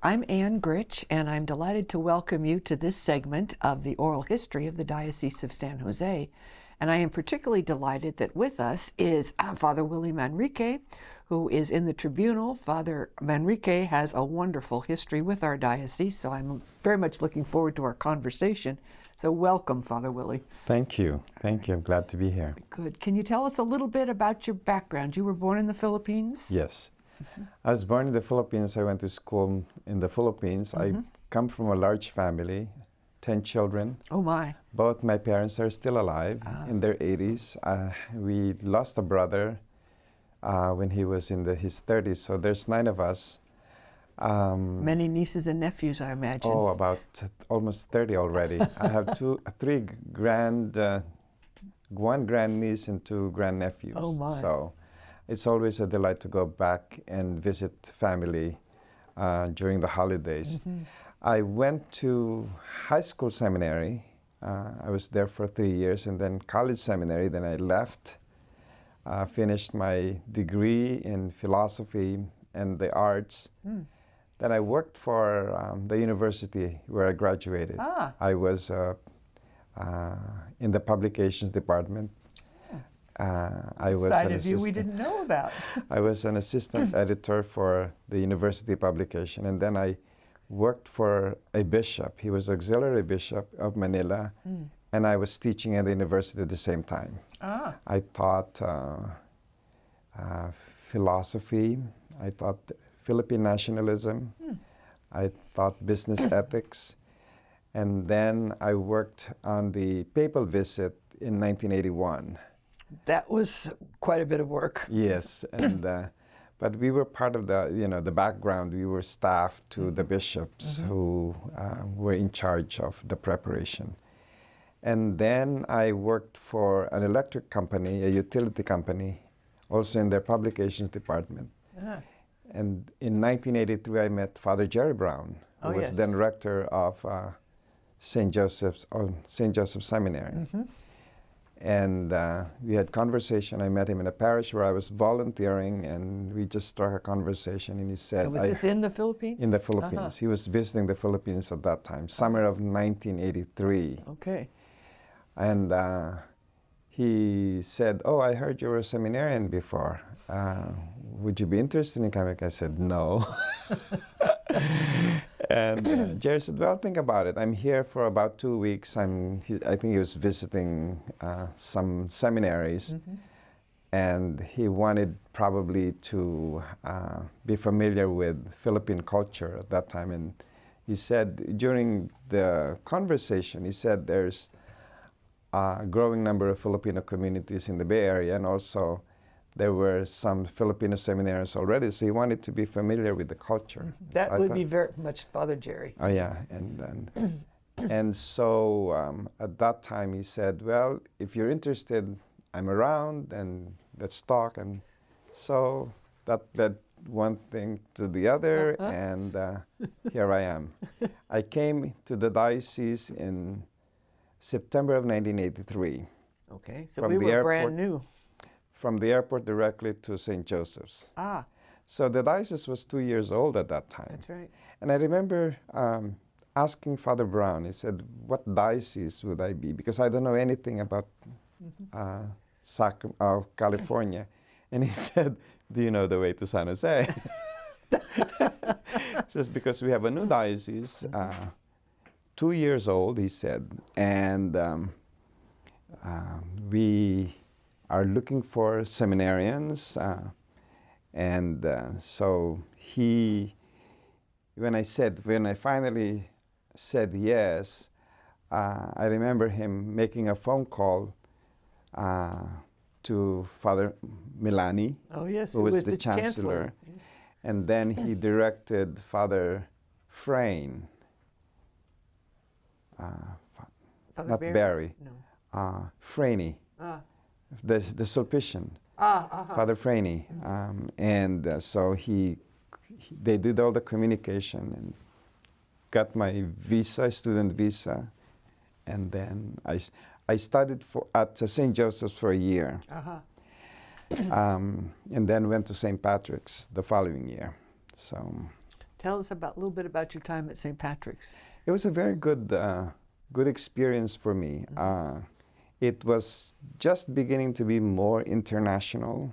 I'm Ann Gritch, and I'm delighted to welcome you to this segment of the oral history of the Diocese of San Jose. And I am particularly delighted that with us is Father Willie Manrique, who is in the tribunal. Father Manrique has a wonderful history with our diocese, so I'm very much looking forward to our conversation. So welcome, Father Willie. Thank you. Thank you. I'm glad to be here. Good. Can you tell us a little bit about your background? You were born in the Philippines? Yes. I was born in the Philippines. I went to school in the Philippines. I come from a large family, 10 children. Oh, my. Both my parents are still alive in their 80s. We lost a brother when he was in his 30s, so there's 9 of us. Many nieces and nephews, I imagine. Oh, about almost 30 already. I have one grandniece and 2 grandnephews. Oh, my. So it's always a delight to go back and visit family during the holidays. I went to high school seminary. I was there for 3 years, and then college seminary. Then I left, finished my degree in philosophy and the arts. Then I worked for the university where I graduated. I was in the publications department. I was Side of you we didn't know about. I was an assistant editor for the university publication, and then I worked for a bishop. He was auxiliary bishop of Manila, and I was teaching at the university at the same time. I taught philosophy. I taught Philippine nationalism. I taught business ethics, and then I worked on the papal visit in 1981. That was quite a bit of work. Yes, and but we were part of the background. We were staff to the bishops who were in charge of the preparation. And then I worked for an electric company, a utility company, also in their publications department. And in 1983, I met Father Jerry Brown, who was then rector of St. Joseph's Seminary. And we had conversation. I met him in a parish where I was volunteering, and we just struck a conversation. And he said, was this in the Philippines? In the Philippines. He was visiting the Philippines at that time, summer of 1983. Okay. And he said, "Oh, I heard you were a seminarian before. Would you be interested in coming?" I said, "No." And Jerry said, "Well, think about it. I'm here for about 2 weeks. I think he was visiting some seminaries, and he wanted probably to be familiar with Philippine culture at that time." And he said, during the conversation, he said there's a growing number of Filipino communities in the Bay Area, and also there were some Filipino seminaries already, so he wanted to be familiar with the culture. That would be very much Father Jerry. Oh yeah, and so at that time he said, "Well, if you're interested, I'm around, and let's talk." And so that led one thing to the other, and here I am. I came to the diocese in September of 1983. Okay, so we were brand new. From the airport directly to St. Joseph's. So the diocese was 2 years old at that time. That's right. And I remember asking Father Brown, he said, "What diocese would I be? Because I don't know anything about California." And he said, "Do you know the way to San Jose?" He says, "Because we have a new diocese, 2 years old," he said, "and we are looking for seminarians." So when I finally said yes, I remember him making a phone call to Father Milani, who was the chancellor. And then he directed Father Frayne, not Barry, Franey, the Sulpician, Father Franey. So they did all the communication and got my visa, student visa, and then I studied at St. Joseph's for a year. And then went to St. Patrick's the following year. So Tell us a little bit about your time at St. Patrick's. It was a very good experience for me. It was just beginning to be more international.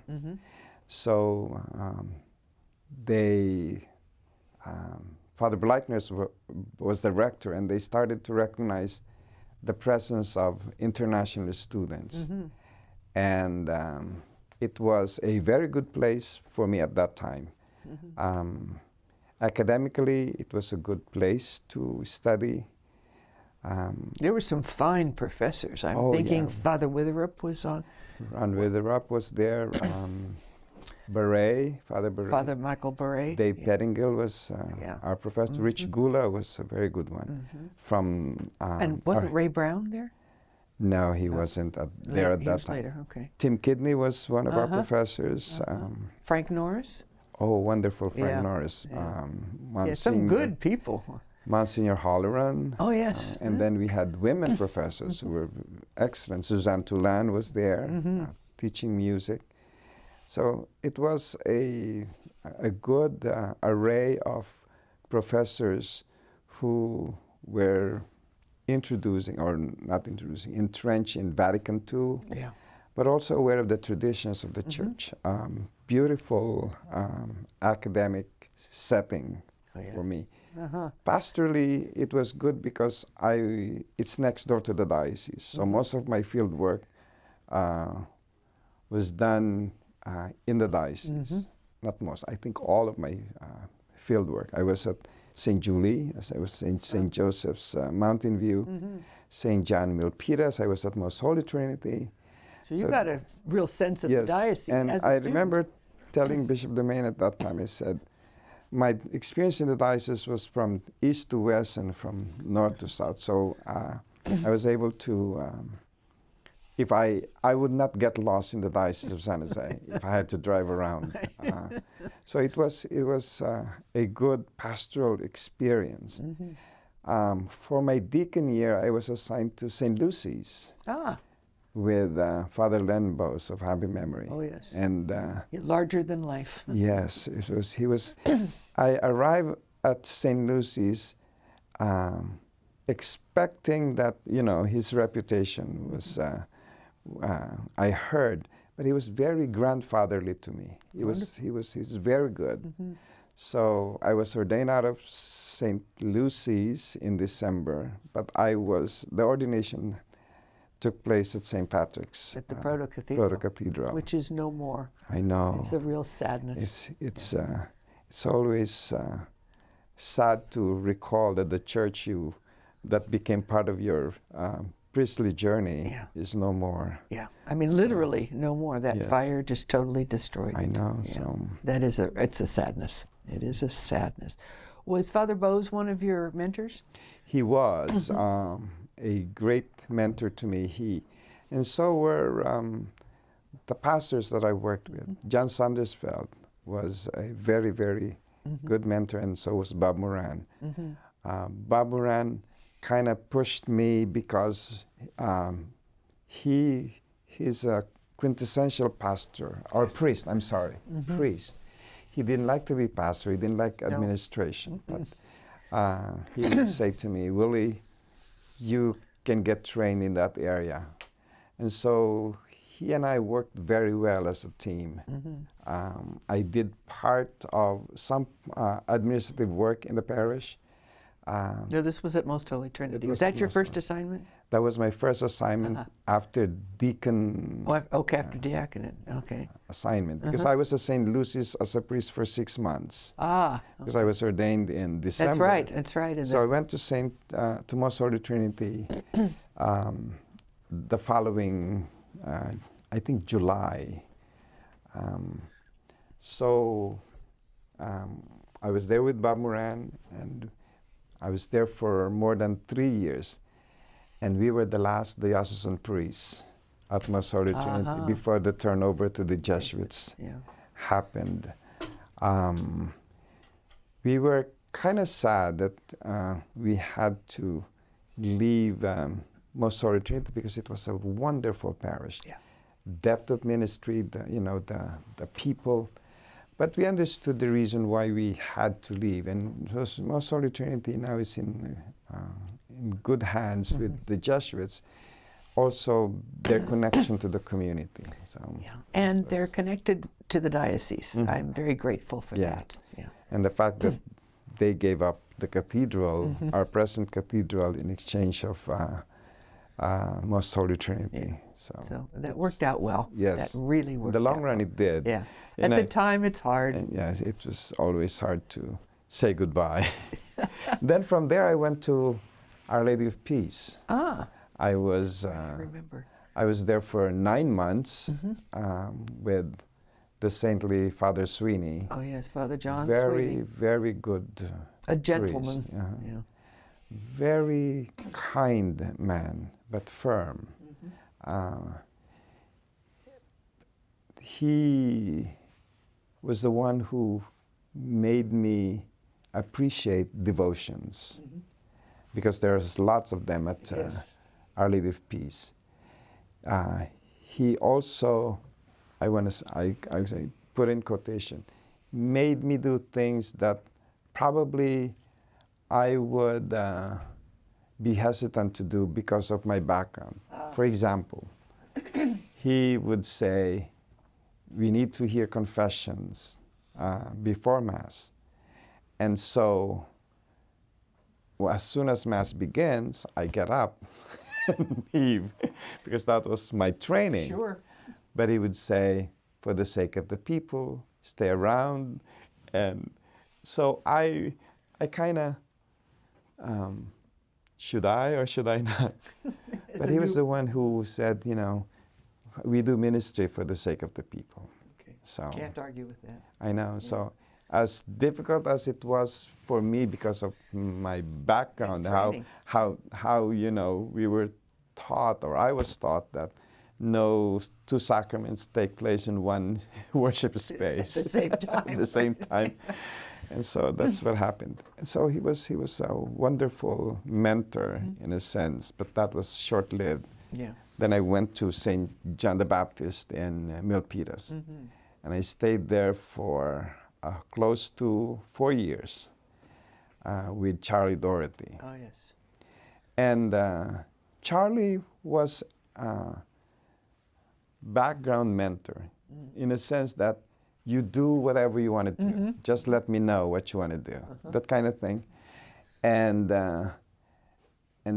So Father Bleikner was the rector, and they started to recognize the presence of international students. And it was a very good place for me at that time. Academically, it was a good place to study. There were some fine professors. I'm thinking Father Witherup was on. Ron Witherup was there. Father Beret. Father Michael Beret. Dave Pettingill was our professor. Rich Gula was a very good one. And wasn't Ray Brown there? No, he wasn't there at that time. Later, okay. Tim Kidney was one of our professors. Frank Norris? Oh, wonderful Frank Norris. Some good people. Monsignor Holleran. Oh, yes. And then we had women professors who were excellent. Suzanne Toulan was there teaching music. So it was a good array of professors who were entrenched in Vatican II, but also aware of the traditions of the church. Beautiful academic setting for me. Pastorally, it was good because it's next door to the diocese. So most of my field work was done in the diocese. Not most, I think all of my field work. I was at St. Julie, as I was in St. Joseph's Mountain View, St. John Milpitas, I was at Most Holy Trinity. So you got a real sense of the diocese and as a I student. remember telling Bishop Domain at that time, I said, my experience in the diocese was from east to west and from north to south. So I was able to, if I would not get lost in the diocese of San Jose if I had to drive around. So it was a good pastoral experience. For my deacon year, I was assigned to St. Lucy's with Father Lenbos of happy memory. Oh, yes. And larger than life. Yes, he was. I arrived at St. Lucy's expecting that, his reputation was, I heard, but he was very grandfatherly to me. He was very good. So I was ordained out of St. Lucy's in December, but the ordination took place at St. Patrick's. At the Proto-Cathedral. Proto-Cathedral. Which is no more. I know. It's a real sadness. It's always sad to recall that the church that became part of your priestly journey is no more. Yeah, I mean, literally no more. That fire just totally destroyed it. I know. Yeah. So it's a sadness. It is a sadness. Was Father Bose one of your mentors? He was a great mentor to me. And so were the pastors that I worked with. John Sandersfeld was a very, very good mentor, and so was Bob Moran. Bob Moran kind of pushed me because he's a quintessential pastor, or priest, I'm sorry, priest. He didn't like to be pastor, he didn't like administration, but he would say to me, Willie, you can get trained in that area. And so he and I worked very well as a team. I did part of some administrative work in the parish. No, this was at Most Holy Trinity. Was that your first assignment? That was my first assignment after deacon. After diaconate. Okay. Assignment, because I was at St. Lucy's as a priest for 6 months. Because I was ordained in December. That's right. So I went to Most Holy Trinity the following, I think, July. I was there with Bob Moran, and I was there for more than 3 years. And we were the last diocesan priests at Most Holy Trinity before the turnover to the Jesuits happened. We were kind of sad that we had to leave Most Holy Trinity because it was a wonderful parish. Depth of ministry, the people. But we understood the reason why we had to leave, and Most Holy Trinity now is in good hands with the Jesuits. Also, their connection to the community. So Yeah, and they're connected to the diocese. I'm very grateful for that. Yeah, and the fact that they gave up the cathedral, our present cathedral, in exchange of Most Holy Trinity. Yeah. So that worked out well. Yes, that really worked. In the long out run, well. it did. Yeah, And at the time, it's hard. Yes, it was always hard to say goodbye. Then from there, I went to Our Lady of Peace. Ah, I was I remember. I was there for 9 months with the saintly Father Sweeney. Oh yes, Father John Very, Sweeney. very good A gentleman. priest. Yeah. Very kind man, but firm. He was the one who made me appreciate devotions, because there's lots of them at Yes. Our Lady of Peace. He also, I would say, put in quotation, made me do things that probably I would be hesitant to do because of my background. For example, he would say, we need to hear confessions before Mass. And so, as soon as Mass begins, I get up and leave, because that was my training. Sure. But he would say, for the sake of the people, stay around. And so I kind of, should I or should I not? But he was the one who said, we do ministry for the sake of the people. Okay. So Can't argue with that. I know. Yeah. So as difficult as it was for me because of my background, how we were taught, or I was taught, that no two sacraments take place in one worship space At the same time. at the same time. And so that's what happened. And so he was a wonderful mentor in a sense, but that was short-lived. Yeah. Then I went to St. John the Baptist in Milpitas, and I stayed there for close to 4 years with Charlie Doherty. Oh yes. And Charlie was a background mentor in a sense that you do whatever you want to do. Just let me know what you want to do. That kind of thing. And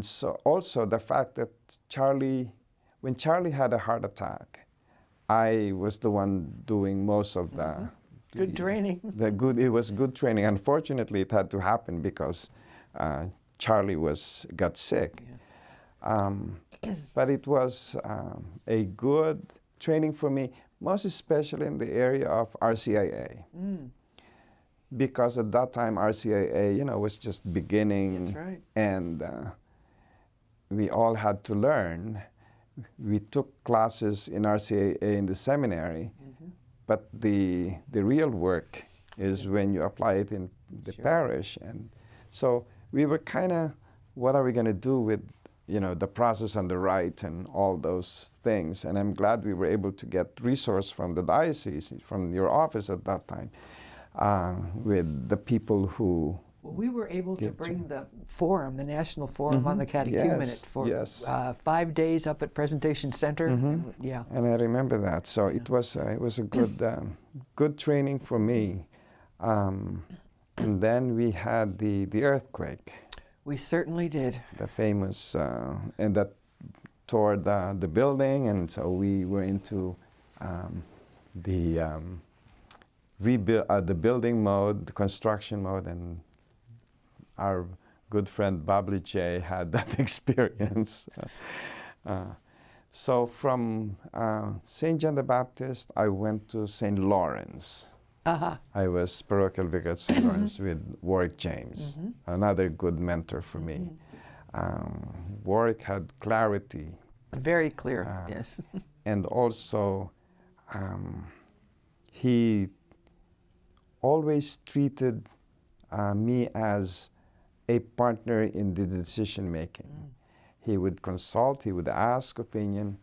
so also the fact that when Charlie had a heart attack, I was the one doing most of the Good training. It was good training. Unfortunately, it had to happen because Charlie got sick. Yeah. But it was a good training for me, most especially in the area of RCIA. Because at that time, RCIA, was just beginning. That's right. And we all had to learn. We took classes in RCIA in the seminary, but the real work is when you apply it in the parish. And so we were kind of, what are we going to do with the process and the rite and all those things? And I'm glad we were able to get resource from the diocese, from your office at that time, with the people who... Well, we were able to bring the forum, the National Forum on the Catechumenate for 5 days up at Presentation Center. Yeah. And I remember that. So it was a good training for me. And then we had the earthquake. We certainly did. The famous, and that tore the building, and so we were into the building mode, the construction mode, and our good friend Babli J had that experience. So from St. John the Baptist, I went to St. Lawrence. I was parochial vicar at St. Lawrence with Warwick James, another good mentor for me. Warwick had clarity. Very clear, yes. And also, he always treated me as a partner in the decision making. He would consult, he would ask opinion,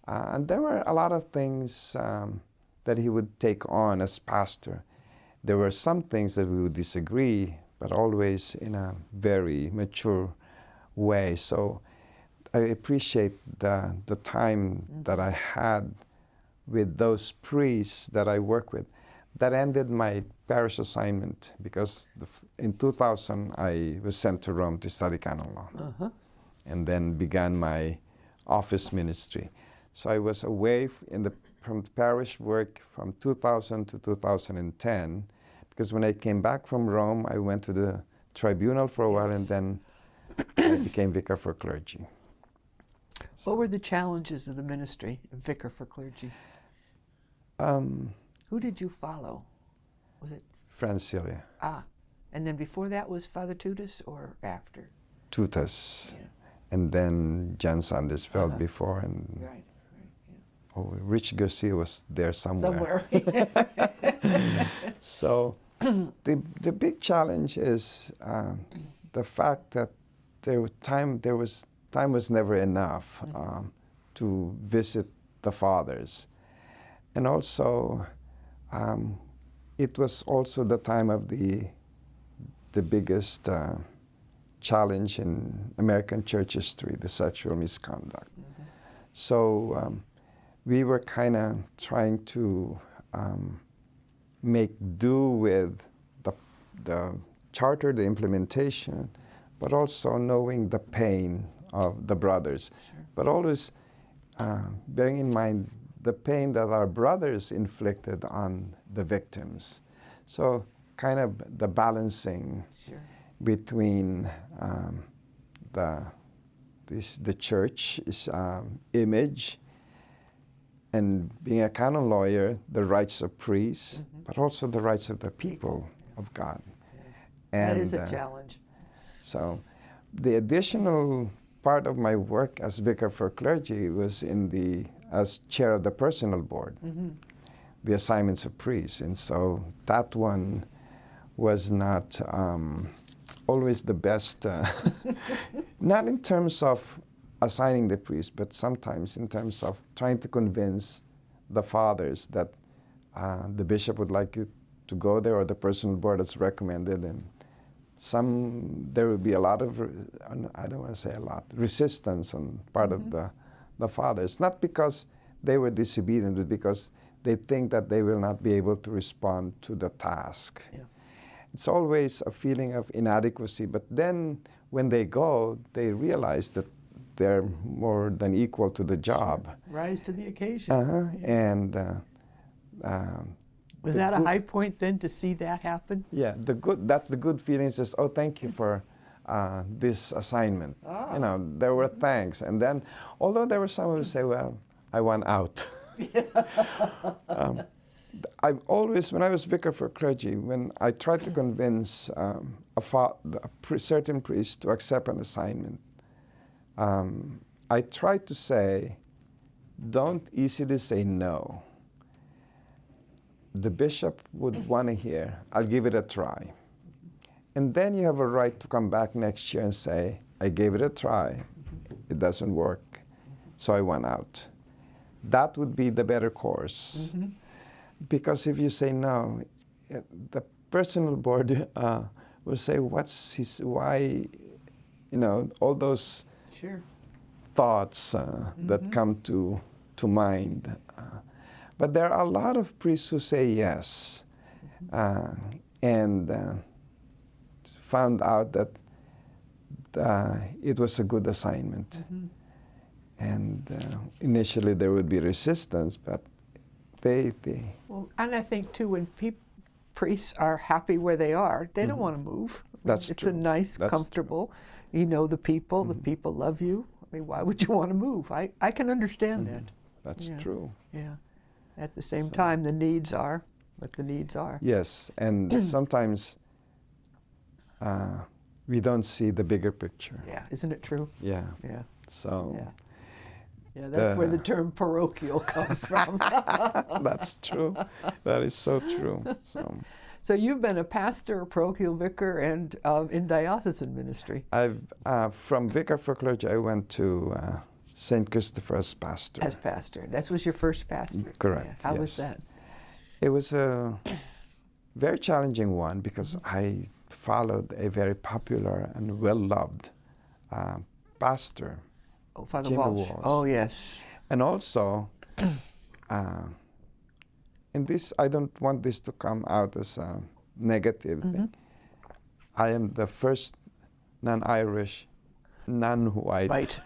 and there were a lot of things that he would take on as pastor. There were some things that we would disagree, but always in a very mature way. So I appreciate the time that I had with those priests that I work with. That ended my parish assignment because in 2000 I was sent to Rome to study canon law, and then began my office ministry. So I was away from the parish work from 2000 to 2010, because when I came back from Rome, I went to the tribunal for a while, and then I became vicar for clergy. What were the challenges of the ministry of vicar for clergy? Who did you follow? Was it Francilia. And then before that was Father Tutus, or after? Tutus. Yeah. And then Jan Sandersfeld before, and Right. Rich Garcia was there somewhere. So the big challenge is the fact that time was never enough to visit the fathers, and also it was also the time of the biggest challenge in American church history, the sexual misconduct. So we were kind of trying to make do with the charter, the implementation, but also knowing the pain of the brothers. Sure. But always bearing in mind the pain that our brothers inflicted on the victims. So kind of the balancing between the church's image, and being a canon lawyer, the rights of priests, but also the rights of the people of God. And that is a challenge. So the additional part of my work as vicar for clergy was as chair of the personal board, the assignments of priests. And so that one was not always the best, not in terms of assigning the priest, but sometimes in terms of trying to convince the fathers that the bishop would like you to go there, or the personal board has recommended, and there would be a lot of, I don't want to say a lot, resistance on part of the fathers, not because they were disobedient, but because they think that they will not be able to respond to the task. Yeah. It's always a feeling of inadequacy, but then when they go, they realize that they're more than equal to the job. Rise to the occasion. Yeah. And was that a high point then, to see that happen? Yeah, that's the good feeling. Is just, oh, thank you for this assignment. You know, there were thanks. And then, although there were some who say, well, I want out. I've always, when I was vicar for clergy, when I tried to convince a certain priest to accept an assignment, I tried to say, don't easily say no. The bishop would want to hear, I'll give it a try. And then you have a right to come back next year and say, I gave it a try, it doesn't work, so I want out. That would be the better course. Because if you say no, the personal board will say, why, all those thoughts that come to mind. But there are a lot of priests who say yes, and found out that it was a good assignment. And initially there would be resistance, but they well, and I think too, when priests are happy where they are, they don't want to move. That's it's true. a nice, comfortable. True. You know the people love you. I mean, why would you want to move? I can understand that. That's true. Yeah. At the same time, the needs are what the needs are. Yes, and sometimes we don't see the bigger picture. Yeah, isn't it true? Yeah. Yeah. So. Yeah. Yeah, that's where the term parochial comes from. That's true. That is so true. So you've been a pastor, a parochial vicar, and in diocesan ministry. From vicar for clergy, I went to St. Christopher as pastor. As pastor. That was your first pastor? Correct. Yeah. How was that? It was a very challenging one because I followed a very popular and well-loved pastor, Oh, Father Jimmy Walsh. Walsh. Oh, yes. And also, in this, I don't want this to come out as a negative thing. I am the first non-Irish, non-white Right.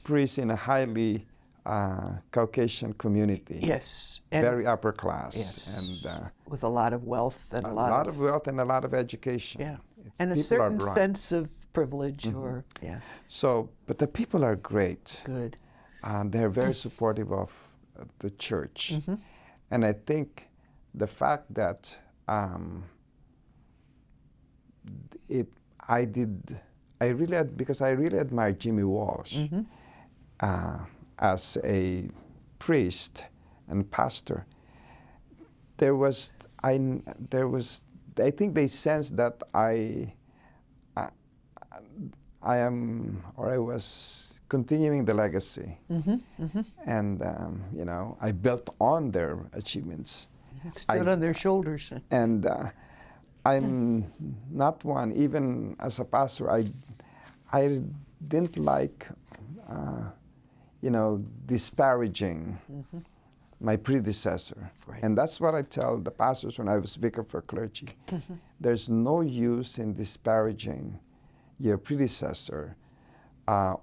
priest in a highly Caucasian community. Yes. Very upper class. Yes. And with a lot of wealth and a lot of wealth and a lot of education. Yeah. It's, And a people are certain bright. sense of privilege or, yeah. So, but the people are great. Good. And they're very supportive of the church. And I think the fact that because I really admire Jimmy Walsh as a priest and pastor. I think they sensed that I was continuing the legacy, and I built on their achievements. Stood on their shoulders. And I'm not one, even as a pastor, I didn't like, disparaging my predecessor. Right. And that's what I tell the pastors when I was vicar for clergy. There's no use in disparaging your predecessor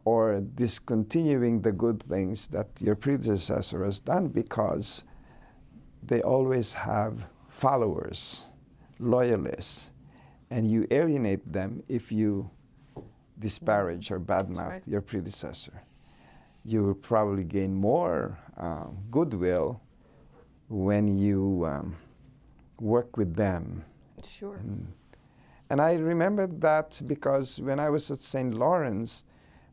or discontinuing the good things that your predecessor has done, because they always have followers, loyalists, and you alienate them if you disparage or badmouth your predecessor. You will probably gain more goodwill when you work with them. Sure. And I remember that because when I was at St. Lawrence,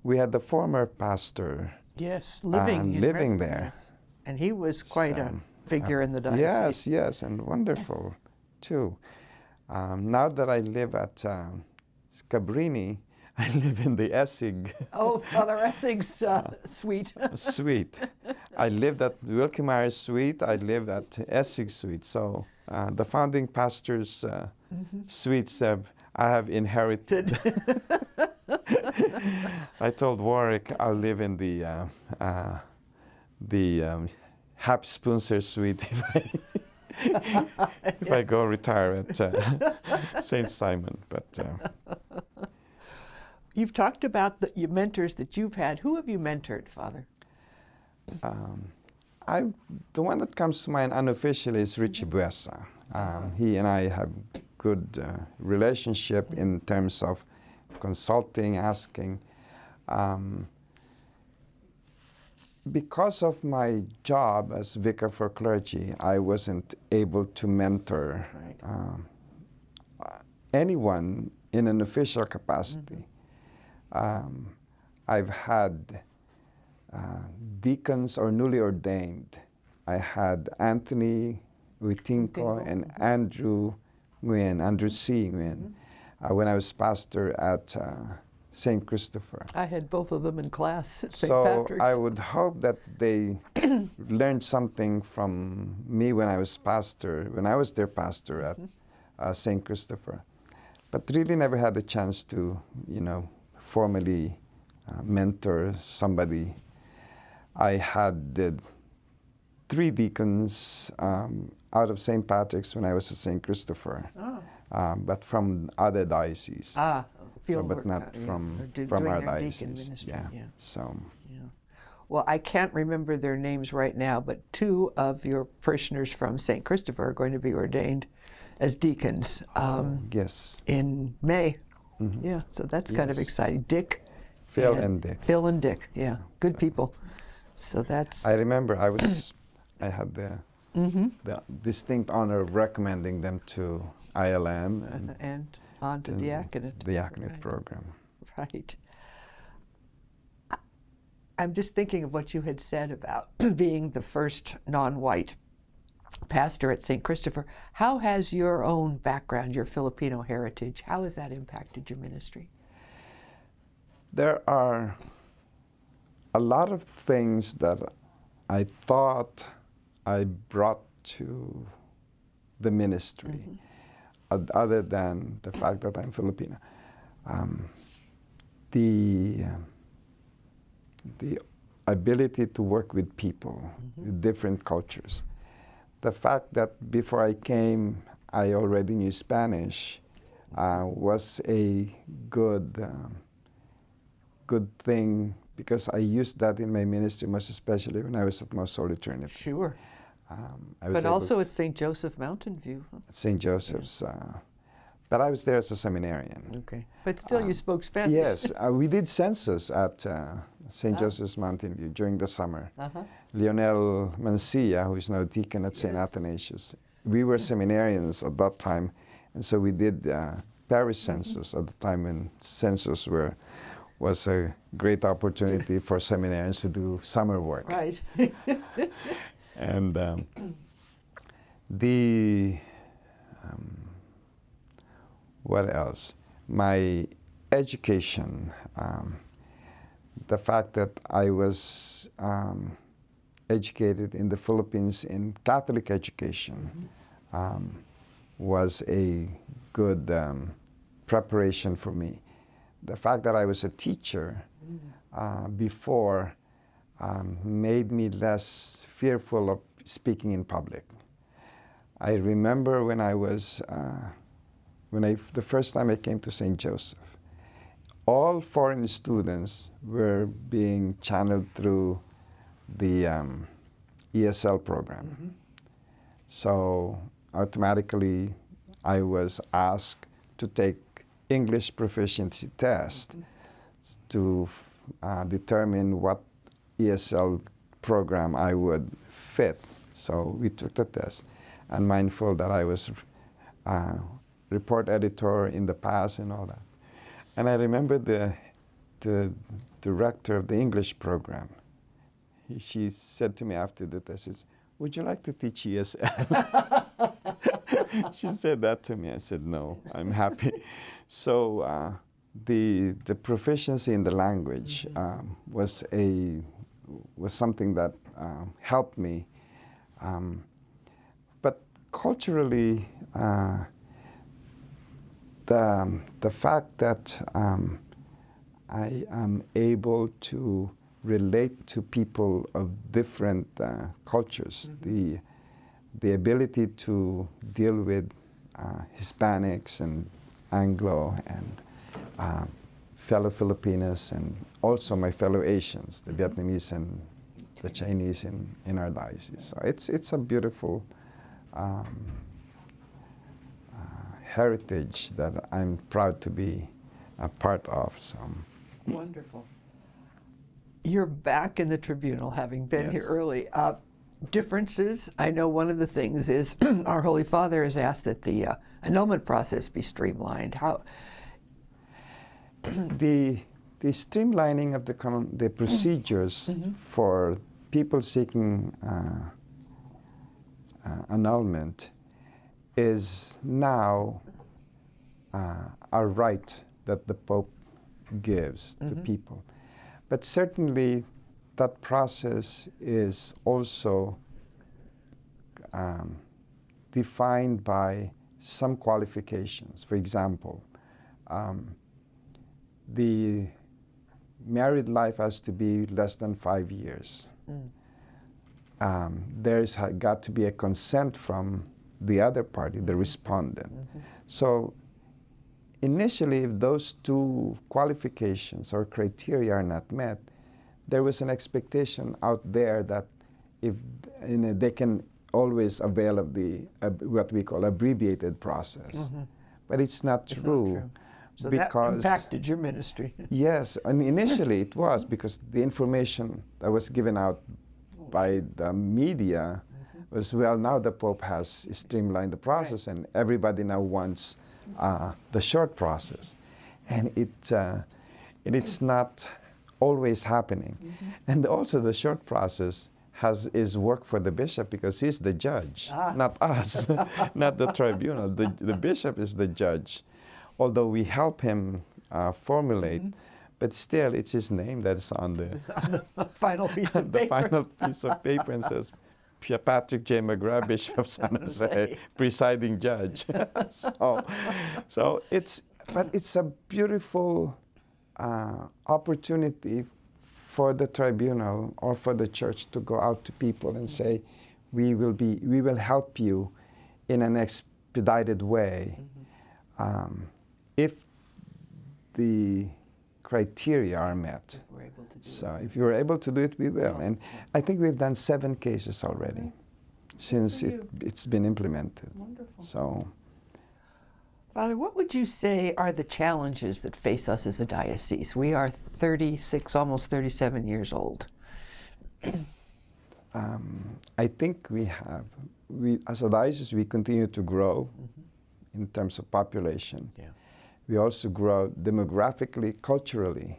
we had the former pastor Yes, living there. Yes. And he was quite a figure in the diocese. Yes, and wonderful too. Now that I live at Cabrini, I live in the Essig. Oh, Father Essig's suite. Suite. I lived at Wilkie Meyer's suite. I lived at Essig suite. So the founding pastor's suites I have inherited. I told Warwick I'll live in the Hap Spunser suite if I go retire at St. Simon. But You've talked about your mentors that you've had. Who have you mentored, Father? The one that comes to mind unofficially is Richie Buesa. He and I have good relationship in terms of consulting, asking. Because of my job as vicar for clergy, I wasn't able to mentor anyone in an official capacity. I've had deacons or newly ordained. I had Anthony Uitinko and Andrew C. Nguyen, when I was pastor at St. Christopher. I had both of them in class at St. So Patrick's. I would hope that they learned something from me when I was their pastor at St. Christopher. But really never had the chance to, formally mentor somebody. I had 3 deacons out of St. Patrick's when I was at St. Christopher, but from other dioceses. But not from our diocese. Yeah. Well, I can't remember their names right now, but 2 of your parishioners from St. Christopher are going to be ordained as deacons yes. in May. Yeah, so that's kind of exciting. Phil and Dick. Phil and Dick, yeah, good people. So that's. I remember I had the distinct honor of recommending them to ILM and on to diaconate. The diaconate program. Right. I'm just thinking of what you had said about being the first non-white pastor at St. Christopher. How has your own background, your Filipino heritage, how has that impacted your ministry? There are a lot of things that I thought I brought to the ministry, other than the fact that I'm Filipino. The ability to work with people, with different cultures. The fact that before I came, I already knew Spanish was a good thing, because I used that in my ministry, most especially when I was at Most Holy Trinity. Sure. I was But also at St. Joseph Mountain View. Huh? St. Joseph's. But I was there as a seminarian. Okay. But still you spoke Spanish. Yes. We did census at St. Joseph's Mountain View during the summer. Lionel Mancia, who is now deacon at St. Athanasius. We were seminarians at that time, and so we did parish census at the time when census was a great opportunity for seminarians to do summer work. Right. And what else? My education, the fact that I was educated in the Philippines in Catholic education was a good preparation for me. The fact that I was a teacher before made me less fearful of speaking in public. I remember when the first time I came to St. Joseph, all foreign students were being channeled through the ESL program. So automatically I was asked to take English proficiency test to determine what ESL program I would fit. So we took the test, and mindful that I was report editor in the past and all that. And I remember the director of the English program. She said to me after the test, "Would you like to teach ESL?" She said that to me. I said, "No, I'm happy." So the proficiency in the language was something that helped me. But culturally, the fact that I am able to relate to people of different cultures, the ability to deal with Hispanics and Anglo and fellow Filipinos, and also my fellow Asians, the Vietnamese and the Chinese in our diocese. So it's a beautiful heritage that I'm proud to be a part of. So. Wonderful. You're back in the tribunal, having been here early. Differences, I know one of the things is our Holy Father has asked that the annulment process be streamlined. How? The streamlining of the procedures for people seeking annulment is now a right that the Pope gives to people. But certainly that process is also defined by some qualifications. For example, the married life has to be less than 5 years. There's got to be a consent from the other party, the respondent. So initially, if those two qualifications or criteria are not met, there was an expectation out there that if they can always avail of the what we call abbreviated process. But it's not true. So because that impacted your ministry. Yes, and initially it was because the information that was given out by the media was, well, now the Pope has streamlined the process and everybody now wants the short process. And it's not always happening. And also the short process is work for the bishop because he's the judge, not us, not the tribunal. The bishop is the judge. Although we help him formulate, but still it's his name that's on the final piece of paper. the final piece of paper and says, Patrick J. McGrath, Bishop of San Jose, presiding judge. so it's a beautiful opportunity for the tribunal or for the church to go out to people and say, we will help you in an expedited way if the criteria are met. So if you're able to do it, we will. And I think we've done 7 cases already since it's been implemented. Wonderful. So, Father, what would you say are the challenges that face us as a diocese? We are 36, almost 37 years old. I think as a diocese, we continue to grow in terms of population. Yeah. We also grow demographically, culturally.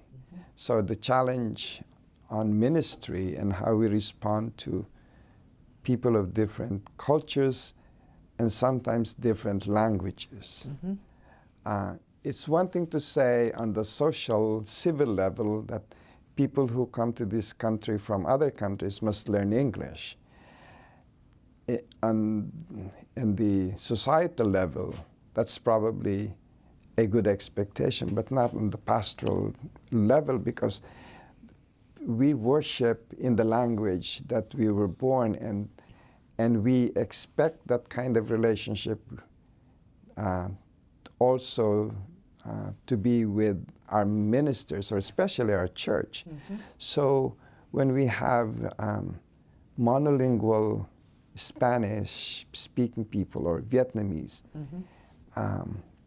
So the challenge on ministry and how we respond to people of different cultures and sometimes different languages. It's one thing to say on the social, civil level that people who come to this country from other countries must learn English. On the societal level, that's probably a good expectation, but not on the pastoral level, because we worship in the language that we were born in, and we expect that kind of relationship also to be with our ministers, or especially our church. So when we have monolingual Spanish-speaking people or Vietnamese,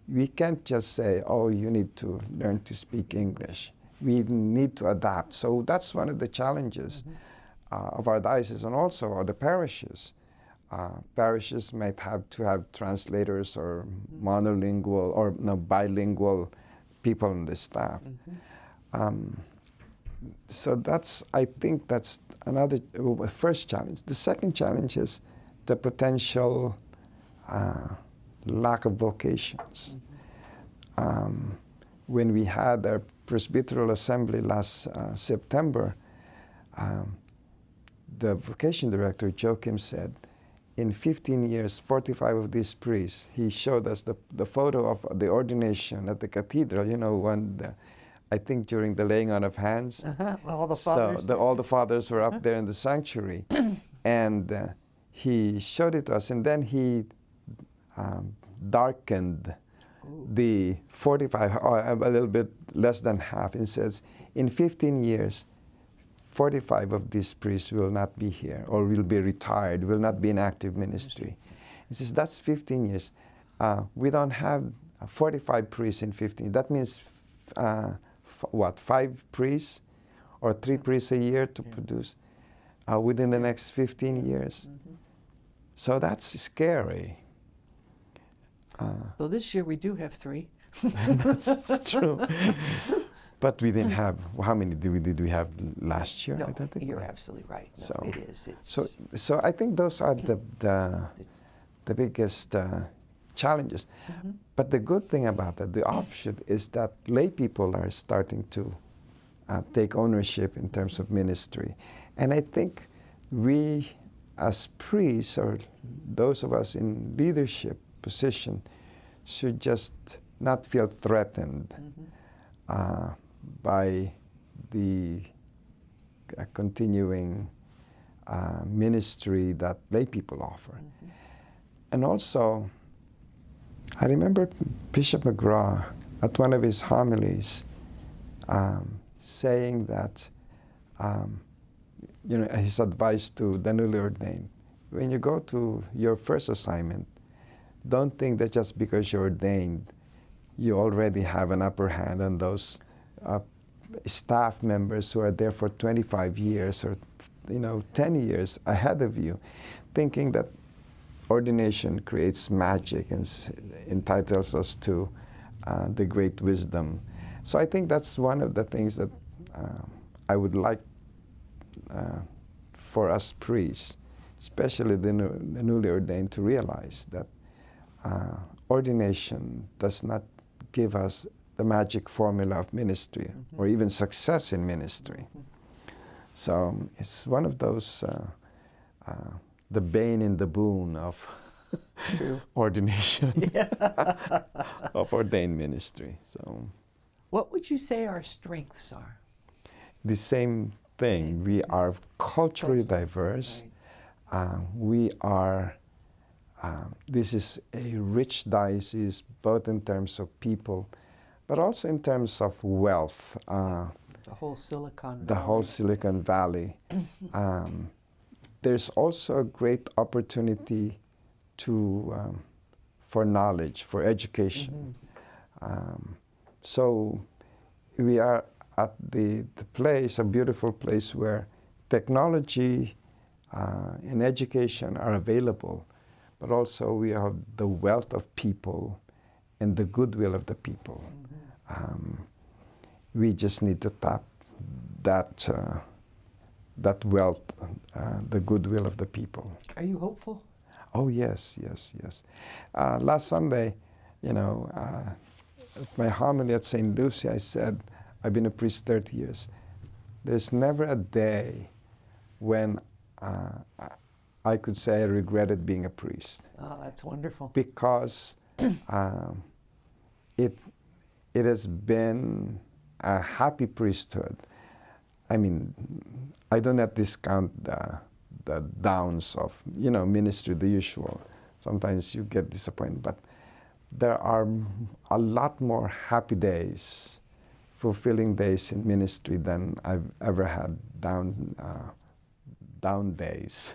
we can't just say, oh, you need to learn to speak English. We need to adapt. So that's one of the challenges of our diocese, and also of the parishes. Parishes might have to have translators or monolingual or bilingual people on the staff. So I think that's another first challenge. The second challenge is the potential lack of vocations. When we had our Presbyteral Assembly last September, the vocation director, Joachim, said, in 15 years, 45 of these priests, he showed us the photo of the ordination at the cathedral, I think during the laying on of hands. All the fathers. So all the fathers were up there in the sanctuary. And he showed it to us, and then he darkened the 45, a little bit less than half, and says, in 15 years, 45 of these priests will not be here, or will be retired, will not be in active ministry. He says, that's 15 years. We don't have 45 priests in 15. That means, 5 priests or 3 priests a year to produce within the next 15 years. So that's scary. Well, this year we do have 3. That's true. But we didn't have, how many did we have last year? No, I don't think you're absolutely right. No, so, it is. So I think those are the biggest challenges. But the good thing about that, the offshoot, is that lay people are starting to take ownership in terms of ministry. And I think we as priests, or those of us in leadership position, should just not feel threatened by the continuing ministry that lay people offer. And also, I remember Bishop McGrath at one of his homilies saying that, his advice to the newly ordained, when you go to your first assignment, don't think that just because you're ordained, you already have an upper hand on those staff members who are there for 25 years or 10 years ahead of you, thinking that ordination creates magic and entitles us to the great wisdom. So I think that's one of the things that I would like for us priests, especially the newly ordained, to realize that ordination does not give us the magic formula of ministry or even success in ministry. So it's one of those the bane and the boon of ordination, of ordained ministry. So, what would you say our strengths are? the same thing. We are culturally diverse. We are. This is a rich diocese, both in terms of people, but also in terms of wealth. The whole Silicon Valley. The whole Silicon Valley. There's also a great opportunity for knowledge, for education. So we are at the place, a beautiful place where technology and education are available, but also we have the wealth of people and the goodwill of the people. We just need to tap that wealth, the goodwill of the people. Are you hopeful? Oh, yes. Last Sunday, my homily at St. Lucy, I said, I've been a priest 30 years. There's never a day when I could say I regretted being a priest. Oh, that's wonderful. Because it has been a happy priesthood. I mean, I do not discount the downs of, ministry, the usual. Sometimes you get disappointed, but there are a lot more happy days, fulfilling days in ministry than I've ever had down days.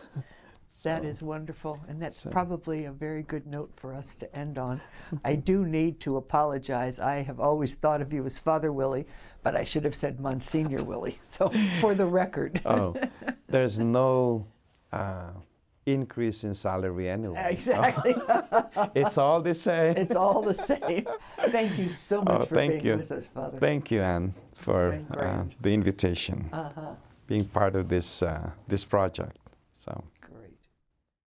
That is wonderful, and that's probably a very good note for us to end on. I do need to apologize. I have always thought of you as Father Willie, but I should have said Monsignor Willie, so for the record. Oh, there's no increase in salary anyway. Exactly. So it's all the same. It's all the same. Thank you so much for being with us, Father. Thank you, Anne, for the invitation, being part of this project. So.